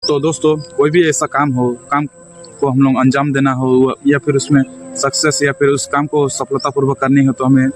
तो दोस्तों कोई भी ऐसा काम हो, काम को हम लोग अंजाम देना हो या फिर उसमें सक्सेस या फिर उस काम को सफलतापूर्वक करनी हो तो हमें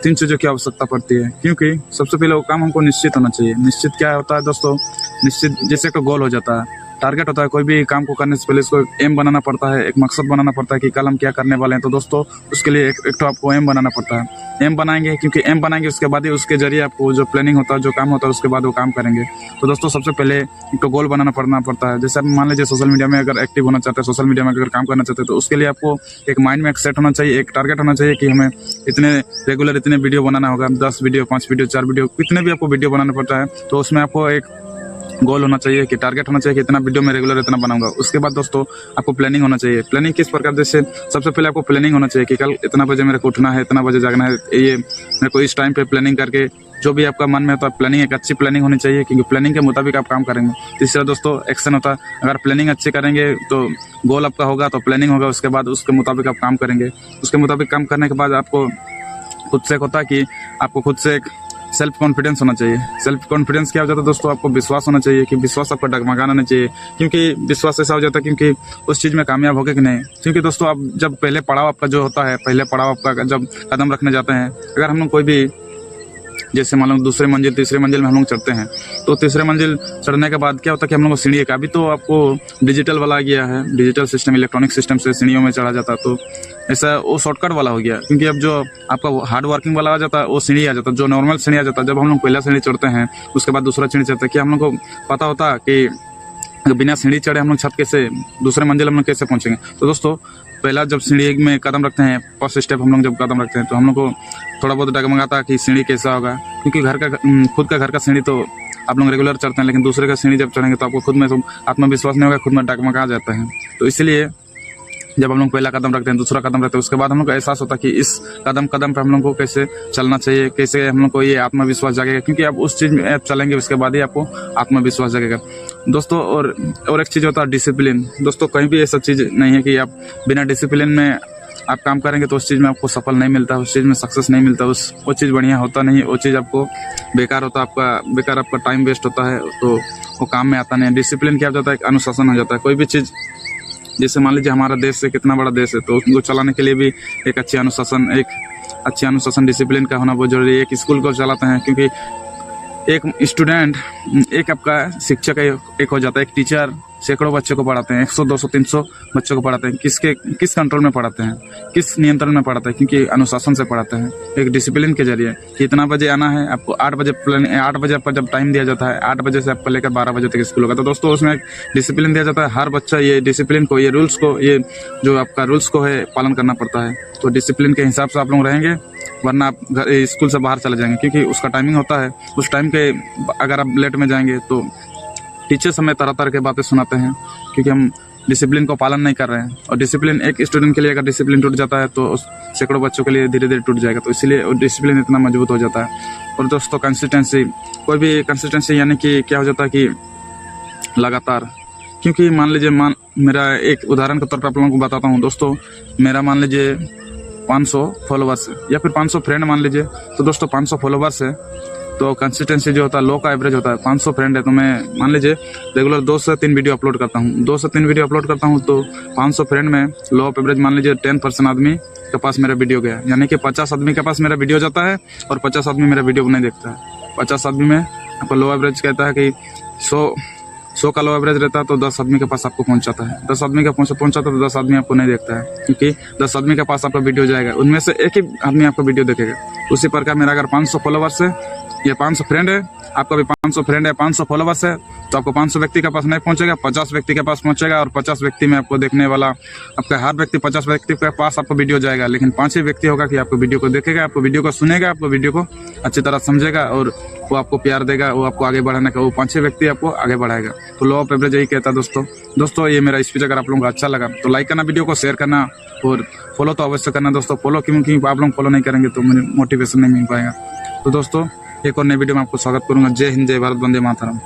3 चीज़ों की आवश्यकता पड़ती है। क्योंकि सबसे पहले वो काम हमको निश्चित होना चाहिए। निश्चित क्या होता है दोस्तों? निश्चित जैसे एक गोल हो जाता है, टारगेट होता है। कोई भी काम को करने से पहले इसको एम बनाना पड़ता है, एक मकसद बनाना पड़ता है कि कल हम क्या करने वाले हैं। तो दोस्तों उसके लिए एक तो आपको एम बनाना पड़ता है। एम बनाएंगे, क्योंकि एम बनाएंगे उसके बाद ही उसके जरिए आपको जो प्लानिंग होता है, जो काम होता है, उसके बाद वो काम करेंगे। तो दोस्तों सबसे पहले एक तो गोल बनाना पड़ता है। जैसे आप मान लीजिए सोशल मीडिया में अगर एक्टिव होना चाहते हैं, सोशल मीडिया में अगर काम करना चाहते हैं, तो उसके लिए आपको एक माइंड में एक सेट होना चाहिए, एक टारगेट होना चाहिए कि हमें इतने रेगुलर इतने वीडियो बनाना होगा, 10 वीडियो, 5 वीडियो, 4 वीडियो, कितने भी आपको वीडियो बनाना पड़ता है। तो उसमें आपको एक गोल होना चाहिए कि टारगेट होना चाहिए कि इतना वीडियो में रेगुलर इतना बनाऊंगा। उसके बाद दोस्तों आपको प्लानिंग होना चाहिए। प्लानिंग किस प्रकार? जैसे सबसे पहले आपको प्लानिंग होना चाहिए कि कल इतना बजे मेरे को उठना है, इतना बजे जागना है, ये मेरे को इस टाइम पे प्लानिंग करके जो भी आपका मन में होता है, प्लानिंग एक अच्छी प्लानिंग होनी चाहिए, क्योंकि प्लानिंग के मुताबिक आप काम करेंगे। तीसरा दोस्तों एक्शन होता है। अगर प्लानिंग अच्छी करेंगे तो गोल आपका होगा, तो प्लानिंग होगा, उसके बाद उसके मुताबिक आप काम करेंगे। उसके मुताबिक काम करने के बाद आपको खुद से होता है कि आपको खुद से एक सेल्फ कॉन्फिडेंस होना चाहिए। सेल्फ कॉन्फिडेंस क्या हो जाता है दोस्तों? आपको विश्वास होना चाहिए कि विश्वास आपका डगमगाना नहीं चाहिए। क्योंकि विश्वास ऐसा हो जाता है क्योंकि उस चीज़ में कामयाब होगे कि नहीं। क्योंकि दोस्तों आप जब पहले पड़ाव आपका जो होता है, पहले पड़ाव आपका जब कदम रखने जाते हैं, अगर हम लोग कोई भी जैसे मान लो दूसरे मंजिल तीसरे मंजिल में हम लोग चढ़ते हैं, तो तीसरे मंजिल चढ़ने के बाद क्या होता है कि हम लोग को सीढ़ी का, अभी तो आपको डिजिटल वाला आ गया है, डिजिटल सिस्टम, इलेक्ट्रॉनिक सिस्टम से सीढ़ियों में चढ़ा जाता है। तो ऐसा वो शॉर्टकट वाला हो गया। क्योंकि अब जो आपका हार्ड वर्किंग वाला आ जाता है, वो सीढ़ी आ जाता है, जो नॉर्मल सीढ़ी आ जाता है। जब हम लोग पहला सीढ़ी चढ़ते हैं, उसके बाद दूसरा सीढ़ी चढ़ते हैं, कि हम लोग को पता होता है कि बिना सीढ़ी चढ़े हम लोग छत कैसे, दूसरे मंजिल हम लोग कैसे पहुंचेंगे। तो दोस्तों पहला जब सीढ़ी में कदम रखते हैं, फर्स्ट स्टेप हम लोग जब कदम रखते हैं, तो हम लोग को थोड़ा बहुत डगमगाता है कि सीढ़ी कैसा होगा। क्योंकि खुद का घर का सीढ़ी तो आप लोग रेगुलर चढ़ते हैं, लेकिन दूसरे का सीढ़ी जब चढ़ेंगे तो आपको खुद में आत्मविश्वास नहीं होगा, खुद में डगमगा जाता है। तो इसलिए जब हम लोग पहला कदम रखते हैं, दूसरा कदम रखते हैं, उसके बाद हम लोग को एहसास होता है कि इस कदम पे हम लोग को कैसे चलना चाहिए, कैसे हम लोग को ये आत्मविश्वास जागेगा। क्योंकि आप उस चीज़ में आप चलेंगे, उसके बाद ही आपको आत्मविश्वास जागेगा दोस्तों। और एक चीज़ होता है डिसिप्लिन। दोस्तों कहीं भी ऐसा चीज़ नहीं है कि आप बिना डिसिप्लिन में आप काम करेंगे तो उस चीज़ में आपको सफल नहीं मिलता, उस चीज़ में सक्सेस नहीं मिलता, वो चीज़ बढ़िया होता नहीं, वो चीज़ आपको बेकार होता, आपका टाइम वेस्ट होता है, तो वो काम में आता नहीं है। डिसिप्लिन क्या हो जाता है? एक अनुशासन हो जाता है। कोई भी चीज़, जैसे मान लीजिए हमारा देश से कितना बड़ा देश है, तो उसको चलाने के लिए भी एक अच्छी अनुशासन डिसिप्लिन का होना बहुत जरूरी है। एक स्कूल को चलाते हैं, क्योंकि एक स्टूडेंट, एक आपका शिक्षक एक हो जाता है, एक टीचर सैकड़ों बच्चों को पढ़ाते हैं, 100, 200, 300 बच्चों को पढ़ाते हैं। किस कंट्रोल में पढ़ाते हैं, किस नियंत्रण में पढ़ाते हैं? क्योंकि अनुशासन से पढ़ाते हैं, एक डिसिप्लिन के जरिए कि इतना बजे आना है आपको, 8 बजे आपका जब टाइम दिया जाता है, 8 बजे से आपको लेकर 12 बजे तक स्कूल होगा। तो दोस्तों उसमें एक डिसिप्लिन दिया जाता है। हर बच्चा ये डिसिप्लिन को, ये रूल्स को, ये जो आपका रूल्स को है पालन करना पड़ता है। तो डिसिप्लिन के हिसाब से आप लोग रहेंगे, वरना आप स्कूल से बाहर चले जाएंगे। क्योंकि उसका टाइमिंग होता है, उस टाइम के अगर आप लेट में जाएंगे तो टीचर्स हमें तरह तरह के बातें सुनाते हैं, क्योंकि हम डिसिप्लिन को पालन नहीं कर रहे हैं। और डिसिप्लिन एक स्टूडेंट के लिए अगर डिसिप्लिन टूट जाता है तो सैकड़ों बच्चों के लिए धीरे धीरे टूट जाएगा। तो इसीलिए डिसिप्लिन इतना मजबूत हो जाता है। और दोस्तों कंसिस्टेंसी, कोई भी कंसिस्टेंसी यानी कि क्या हो जाता है कि लगातार। क्योंकि मान लीजिए मेरा एक उदाहरण के तौर पर आप लोगों को बताता हूँ दोस्तों। मेरा मान लीजिए 500 फॉलोवर्स है या फिर 500 फ्रेंड मान लीजिए। तो दोस्तों 500 फॉलोवर्स है, तो कंसिस्टेंसी जो होता है लो का एवरेज होता है। 500 फ्रेंड है तो मैं मान लीजिए रेगुलर 2 से 3 वीडियो अपलोड करता हूँ, 2 से 3 वीडियो अपलोड करता हूँ। तो 500 फ्रेंड में लो ऑफ एवरेज मान लीजिए 10% आदमी के पास मेरा वीडियो गया, यानी कि 50 आदमी के पास मेरा वीडियो जाता है और 50 आदमी मेरा वीडियो नहीं देखता है। 50 आदमी में आपको लो एवरेज कहता है कि 100 का लो एवरेज रहता है, तो 10 आदमी के पास आपको पहुंचाता है। 10 आदमी के पहुंचाता है तो 10 आदमी आपको नहीं देखता है, क्योंकि 10 आदमी के पास आपका वीडियो जाएगा, उनमें से एक ही आदमी आपका वीडियो देखेगा। उसी प्रकार मेरा अगर 500 फॉलोवर्स है, ये 500 फ्रेंड है, आपका भी 500 फ्रेंड है, 500 फॉलोवर्स है, तो आपको 500 व्यक्ति के पास नहीं पहुंचेगा, 50 व्यक्ति के पास पहुंचेगा। और 50 व्यक्ति में आपको देखने वाला, आपका हर व्यक्ति 50 व्यक्ति के पास आपको वीडियो जाएगा, लेकिन 5 ही व्यक्ति होगा कि आपको वीडियो को देखेगा, आपको वीडियो को सुनेगा, आपको वीडियो को अच्छी तरह समझेगा और वो आपको प्यार देगा, वो आपको आगे बढ़ाने का, वो 5 व्यक्ति आपको आगे बढ़ाएगा। तो लो ऑफ एवरेज यही कहता है दोस्तों। ये मेरा स्पीच अगर आप लोगों को अच्छा लगा तो लाइक करना, वीडियो को शेयर करना और फॉलो तो अवश्य करना दोस्तों। फॉलो क्योंकि आप लोग फॉलो नहीं करेंगे तो मुझे मोटिवेशन नहीं मिल पाएगा। तो दोस्तों एक और नई वीडियो में आपको स्वागत करूंगा। जय हिंद, जय भारत, वंदे मातरम।